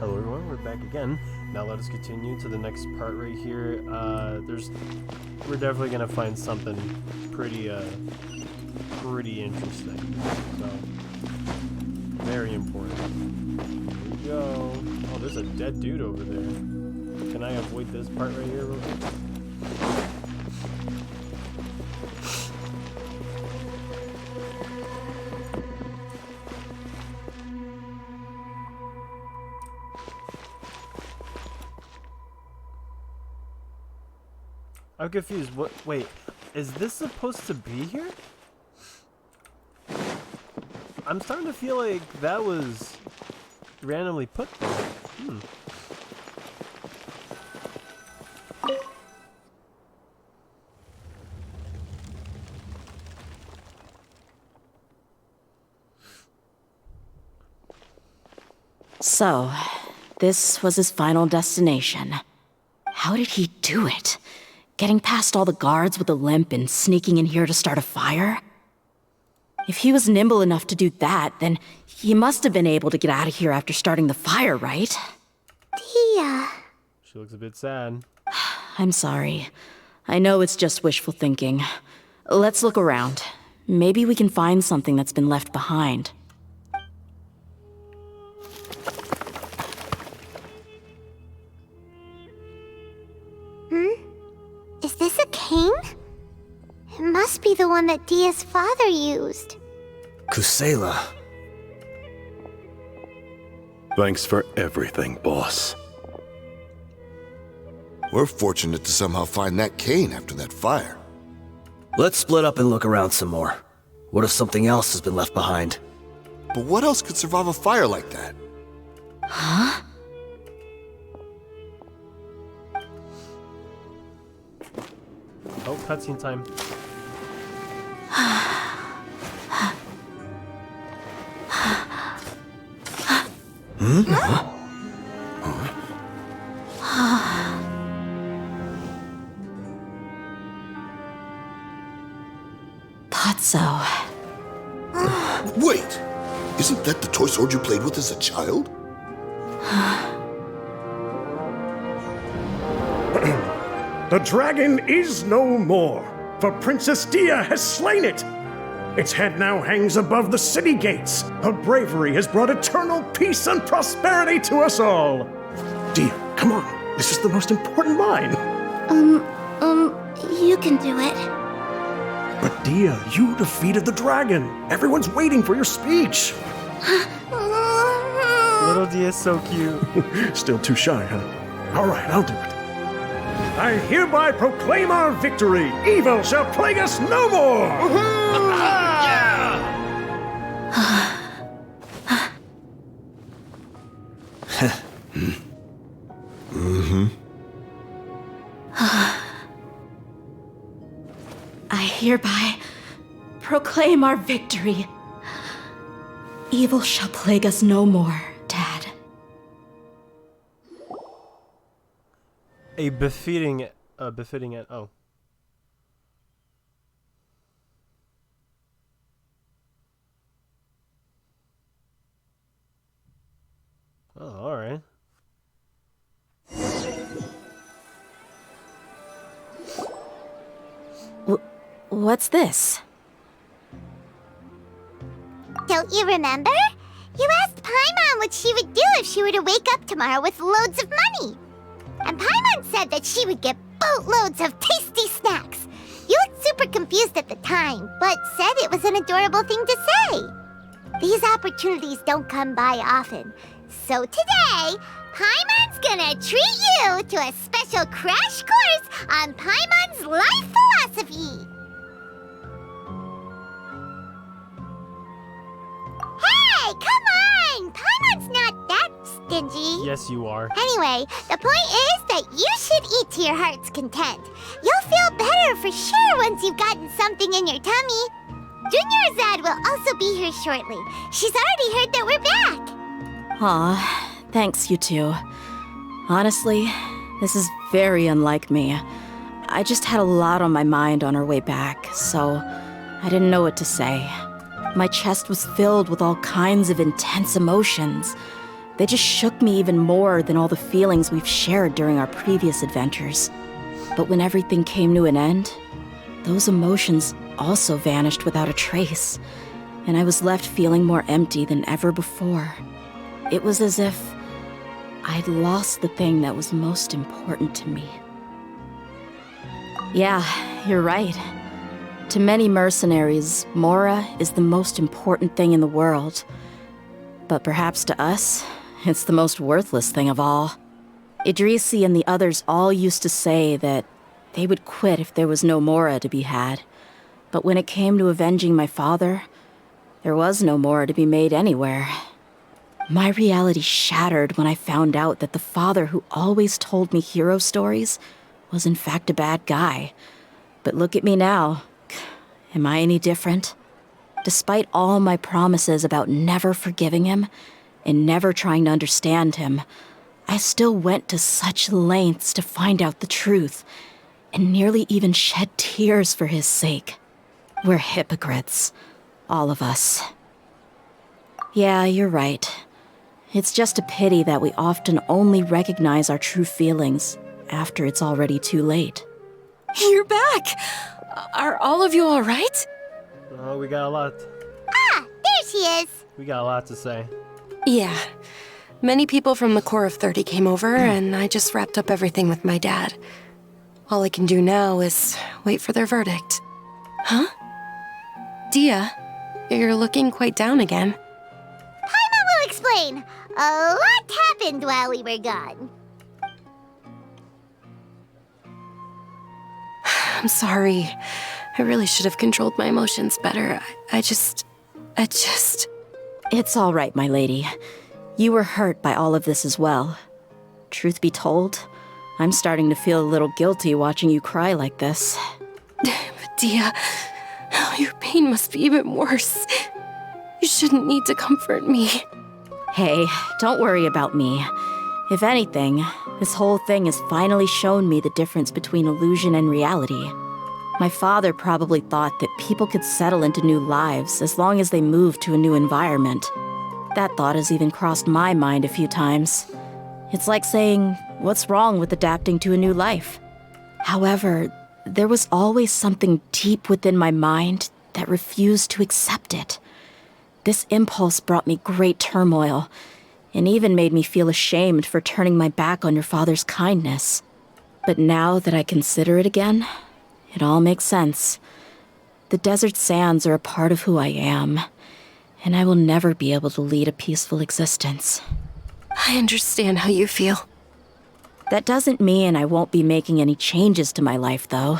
Hello everyone, we're back again. Now let us continue to the next part right here. We're definitely gonna find something pretty interesting. So, very important. Here we go. Oh, there's a dead dude over there. Can I avoid this part right here real quick? I'm confused. What? Wait, is this supposed to be here? I'm starting to feel like that was randomly put there. So, this was his final destination. How did he do it? Getting past all the guards with a limp and sneaking in here to start a fire? If he was nimble enough to do that, then he must have been able to get out of here after starting the fire, right? Dehya. She looks a bit sad. I'm sorry. I know it's just wishful thinking. Let's look around. Maybe we can find something that's been left behind. Is this a cane? It must be the one that Dehya's father used. Kusela. Thanks for everything, boss. We're fortunate to somehow find that cane after that fire. Let's split up and look around some more. What if something else has been left behind? But what else could survive a fire like that? Huh? Oh, cutscene time. Thought so. Wait! Isn't that the toy sword you played with as a child? The dragon is no more, for Princess Dehya has slain it. Its head now hangs above the city gates. Her bravery has brought eternal peace and prosperity to us all. Dehya, come on. This is the most important line. You can do it. But Dehya, you defeated the dragon. Everyone's waiting for your speech. Little D is so cute. Still too shy, huh? All right, I'll do it. I hereby proclaim our victory. Evil shall plague us no more. I hereby proclaim our victory. Evil shall plague us no more, Dad. A befitting it. Oh. Oh, all right. What's this? Don't you remember? You asked Paimon what she would do if she were to wake up tomorrow with loads of money. And Paimon said that she would get boatloads of tasty snacks. You looked super confused at the time, but said it was an adorable thing to say. These opportunities don't come by often. So today, Paimon's gonna treat you to a special crash course on Paimon's life philosophy. Hey, come on! Paimon's not that stingy. Yes, you are. Anyway, the point is that you should eat to your heart's content. You'll feel better for sure once you've gotten something in your tummy. Junior Azad will also be here shortly. She's already heard that we're back. Aw, thanks you two. Honestly, this is very unlike me. I just had a lot on my mind on our way back, so I didn't know what to say. My chest was filled with all kinds of intense emotions. They just shook me even more than all the feelings we've shared during our previous adventures. But when everything came to an end, those emotions also vanished without a trace, and I was left feeling more empty than ever before. It was as if I'd lost the thing that was most important to me. Yeah, you're right. To many mercenaries, Mora is the most important thing in the world. But perhaps to us, it's the most worthless thing of all. Idrisi and the others all used to say that they would quit if there was no Mora to be had. But when it came to avenging my father, there was no Mora to be made anywhere. My reality shattered when I found out that the father who always told me hero stories was in fact a bad guy. But look at me now. Am I any different? Despite all my promises about never forgiving him and never trying to understand him, I still went to such lengths to find out the truth, and nearly even shed tears for his sake. We're hypocrites. All of us. Yeah, you're right. It's just a pity that we often only recognize our true feelings after it's already too late. You're back! Are all of you all right? Oh, we got a lot. Ah, there she is. We got a lot to say. Yeah. Many people from the Corps of 30 came over, and I just wrapped up everything with my dad. All I can do now is wait for their verdict. Huh? Dehya, you're looking quite down again. Paimon will explain. A lot happened while we were gone. I'm sorry. I really should have controlled my emotions better. I just... It's all right, my lady. You were hurt by all of this as well. Truth be told, I'm starting to feel a little guilty watching you cry like this. But Dehya, your pain must be even worse. You shouldn't need to comfort me. Hey, don't worry about me. If anything, this whole thing has finally shown me the difference between illusion and reality. My father probably thought that people could settle into new lives as long as they moved to a new environment. That thought has even crossed my mind a few times. It's like saying, what's wrong with adapting to a new life? However, there was always something deep within my mind that refused to accept it. This impulse brought me great turmoil, and even made me feel ashamed for turning my back on your father's kindness. But now that I consider it again, it all makes sense. The desert sands are a part of who I am, and I will never be able to lead a peaceful existence. I understand how you feel. That doesn't mean I won't be making any changes to my life, though.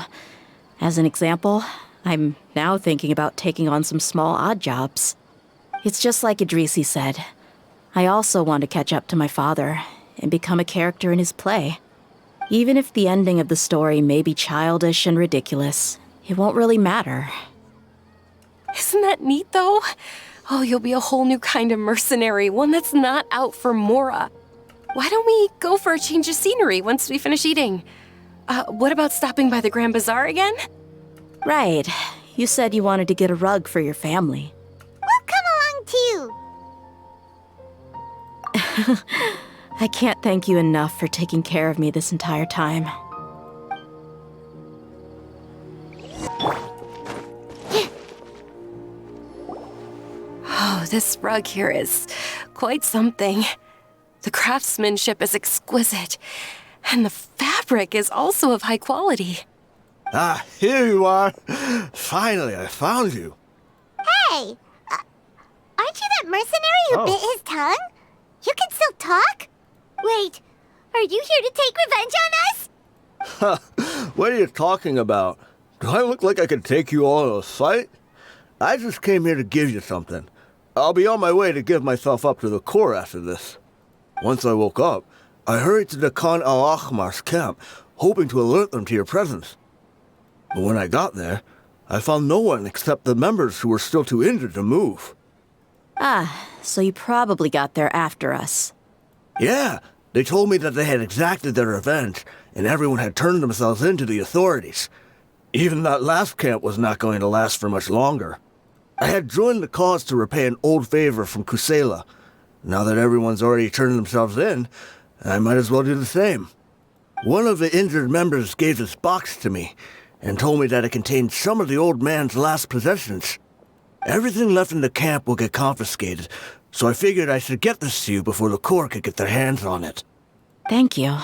As an example, I'm now thinking about taking on some small odd jobs. It's just like Idrisi said. I also want to catch up to my father and become a character in his play. Even if the ending of the story may be childish and ridiculous, it won't really matter. Isn't that neat, though? Oh, you'll be a whole new kind of mercenary, one that's not out for Mora. Why don't we go for a change of scenery once we finish eating? What about stopping by the Grand Bazaar again? Right. You said you wanted to get a rug for your family. We'll come along too. I can't thank you enough for taking care of me this entire time. Oh, this rug here is quite something. The craftsmanship is exquisite, and the fabric is also of high quality. Ah, here you are. Finally, I found you. Hey, aren't you that mercenary who bit his tongue? You can still talk? Wait, are you here to take revenge on us? What are you talking about? Do I look like I could take you all in a fight? I just came here to give you something. I'll be on my way to give myself up to the Corps after this. Once I woke up, I hurried to the Khan al-Ahmar's camp, hoping to alert them to your presence. But when I got there, I found no one except the members who were still too injured to move. Ah, so you probably got there after us. Yeah, they told me that they had exacted their revenge, and everyone had turned themselves in to the authorities. Even that last camp was not going to last for much longer. I had joined the cause to repay an old favor from Kusela. Now that everyone's already turned themselves in, I might as well do the same. One of the injured members gave this box to me and told me that it contained some of the old man's last possessions. Everything left in the camp will get confiscated, so I figured I should get this to you before the Corps could get their hands on it. Thank you.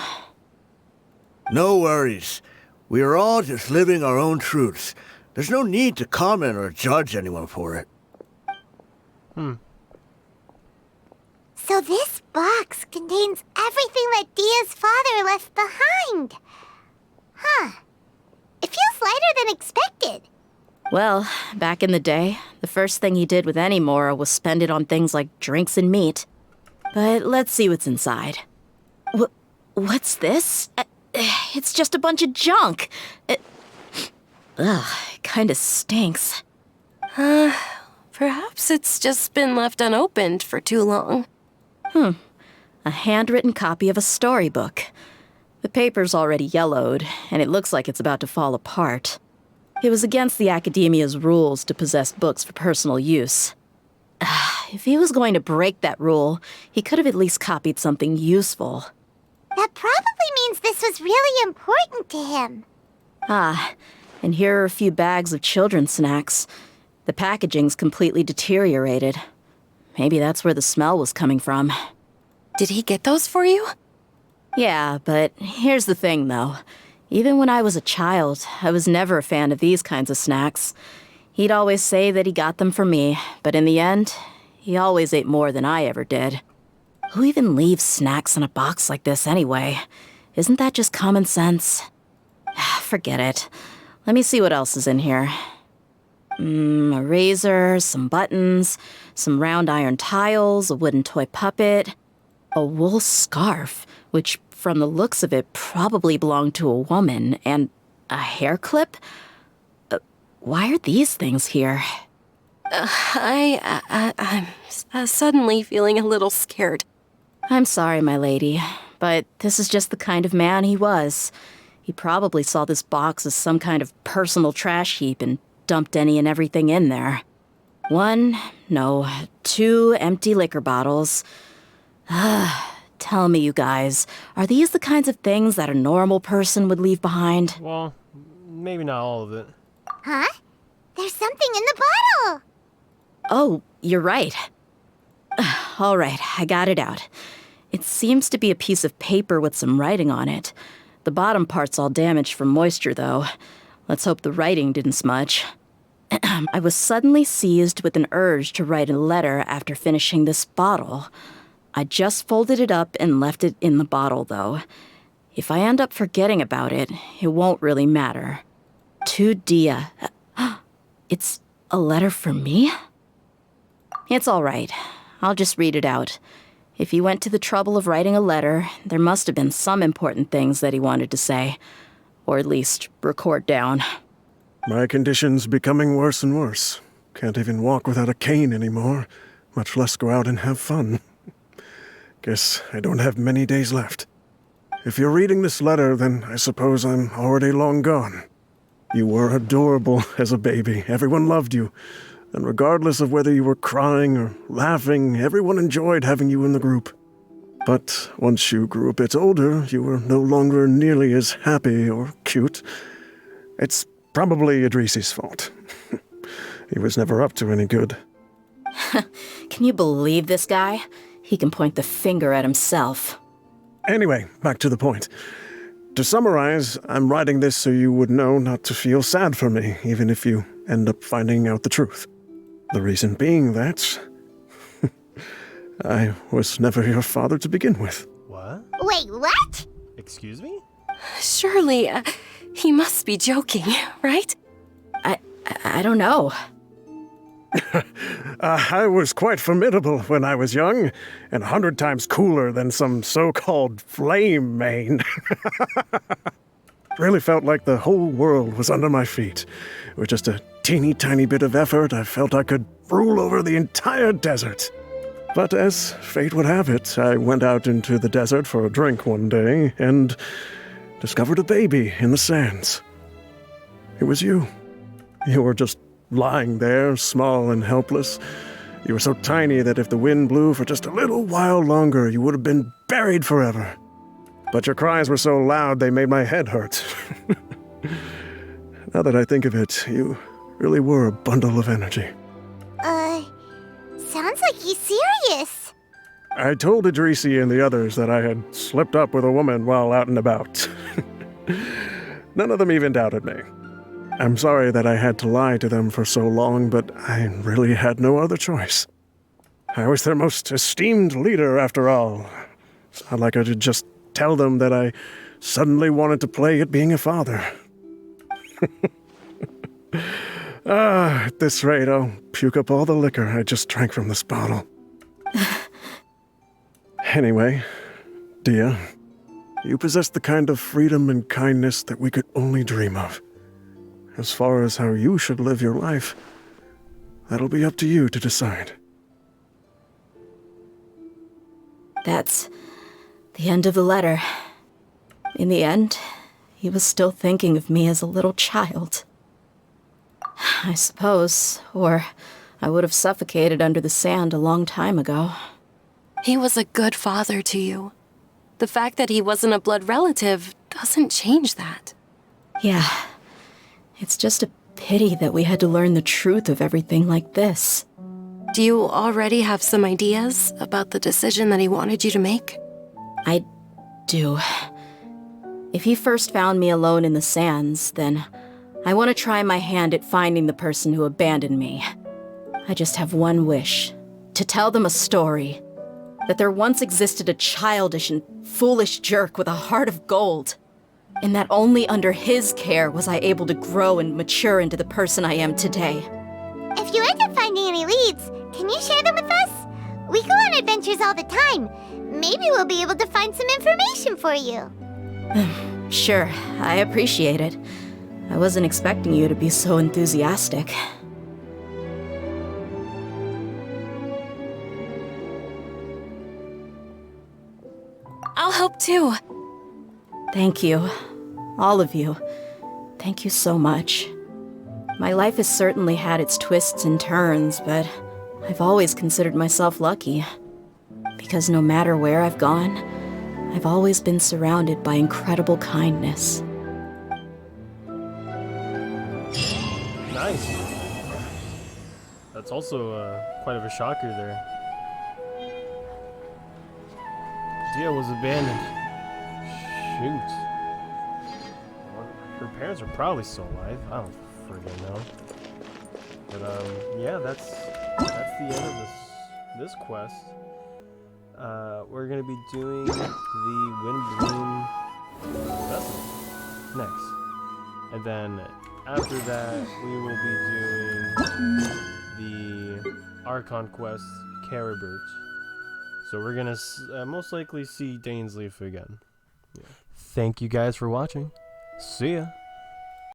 No worries. We are all just living our own truths. There's no need to comment or judge anyone for it. So this box contains everything that Dehya's father left behind. Huh. It feels lighter than expected. Well, back in the day, the first thing he did with any Mora was spend it on things like drinks and meat. But let's see what's inside. What's this? It's just a bunch of junk. It kinda stinks. Perhaps it's just been left unopened for too long. A handwritten copy of a storybook. The paper's already yellowed, and it looks like it's about to fall apart. It was against the Academia's rules to possess books for personal use. If he was going to break that rule, he could have at least copied something useful. That probably means this was really important to him. And here are a few bags of children's snacks. The packaging's completely deteriorated. Maybe that's where the smell was coming from. Did he get those for you? Yeah, but here's the thing, though. Even when I was a child, I was never a fan of these kinds of snacks. He'd always say that he got them for me, but in the end, he always ate more than I ever did. Who even leaves snacks in a box like this anyway? Isn't that just common sense? Forget it. Let me see what else is in here. A razor, some buttons, some round iron tiles, a wooden toy puppet, a wool scarf, which, from the looks of it, probably belonged to a woman, and a hair clip? Why are these things here? I'm suddenly feeling a little scared. I'm sorry, my lady, but this is just the kind of man he was. He probably saw this box as some kind of personal trash heap and dumped any and everything in there. 2 empty liquor bottles. Tell me, you guys, are these the kinds of things that a normal person would leave behind? Well, maybe not all of it. Huh? There's something in the bottle! Oh, you're right. All right, I got it out. It seems to be a piece of paper with some writing on it. The bottom part's all damaged from moisture, though. Let's hope the writing didn't smudge. I was suddenly seized with an urge to write a letter after finishing this bottle. I just folded it up and left it in the bottle, though. If I end up forgetting about it, it won't really matter. To Dehya. It's a letter for me? It's all right. I'll just read it out. If he went to the trouble of writing a letter, there must have been some important things that he wanted to say. Or at least record down. My condition's becoming worse and worse. Can't even walk without a cane anymore, much less go out and have fun. Guess I don't have many days left. If you're reading this letter, then I suppose I'm already long gone. You were adorable as a baby. Everyone loved you. And regardless of whether you were crying or laughing, everyone enjoyed having you in the group. But once you grew a bit older, you were no longer nearly as happy or cute. It's probably Idrisi's fault. He was never up to any good. Can you believe this guy? He can point the finger at himself. Anyway, back to the point. To summarize, I'm writing this so you would know not to feel sad for me, even if you end up finding out the truth. The reason being that I was never your father to begin with. What? Wait, what? Excuse me? Surely, he must be joking, right? I don't know. I was quite formidable when I was young, and 100 times cooler than some so-called flame main. Really felt like the whole world was under my feet. With just a teeny tiny bit of effort, I felt I could rule over the entire desert. But as fate would have it, I went out into the desert for a drink one day and discovered a baby in the sands. It was you. You were just lying there, small and helpless, You were so tiny that if the wind blew for just a little while longer, you would have been buried forever. But your cries were so loud they made my head hurt. Now that I think of it, you really were a bundle of energy. Sounds like he's serious. I told Idrisi and the others that I had slipped up with a woman while out and about. None of them even doubted me. I'm sorry that I had to lie to them for so long, but I really had no other choice. I was their most esteemed leader, after all. It's not like I could just tell them that I suddenly wanted to play at being a father. At this rate, I'll puke up all the liquor I just drank from this bottle. Anyway, Dehya, you possess the kind of freedom and kindness that we could only dream of. As far as how you should live your life, that'll be up to you to decide. That's the end of the letter. In the end, he was still thinking of me as a little child. I suppose, or I would have suffocated under the sand a long time ago. He was a good father to you. The fact that he wasn't a blood relative doesn't change that. Yeah. It's just a pity that we had to learn the truth of everything like this. Do you already have some ideas about the decision that he wanted you to make? I do. If he first found me alone in the sands, then I want to try my hand at finding the person who abandoned me. I just have one wish. To tell them a story. That there once existed a childish and foolish jerk with a heart of gold. And that only under his care was I able to grow and mature into the person I am today. If you end up finding any leads, can you share them with us? We go on adventures all the time. Maybe we'll be able to find some information for you. Sure, I appreciate it. I wasn't expecting you to be so enthusiastic. I'll help too. Thank you. All of you. Thank you so much. My life has certainly had its twists and turns, but I've always considered myself lucky. Because no matter where I've gone, I've always been surrounded by incredible kindness. Nice. That's also quite of a shocker there. Dehya was abandoned. Shoot. Her parents are probably still alive. I don't friggin' know. But yeah, that's the end of this quest. We're gonna be doing the Wind Bloom Festival next, and then after that we will be doing the Archon quest Caribert. So we're gonna most likely see Dainsleif again. Yeah. Thank you guys for watching. See ya.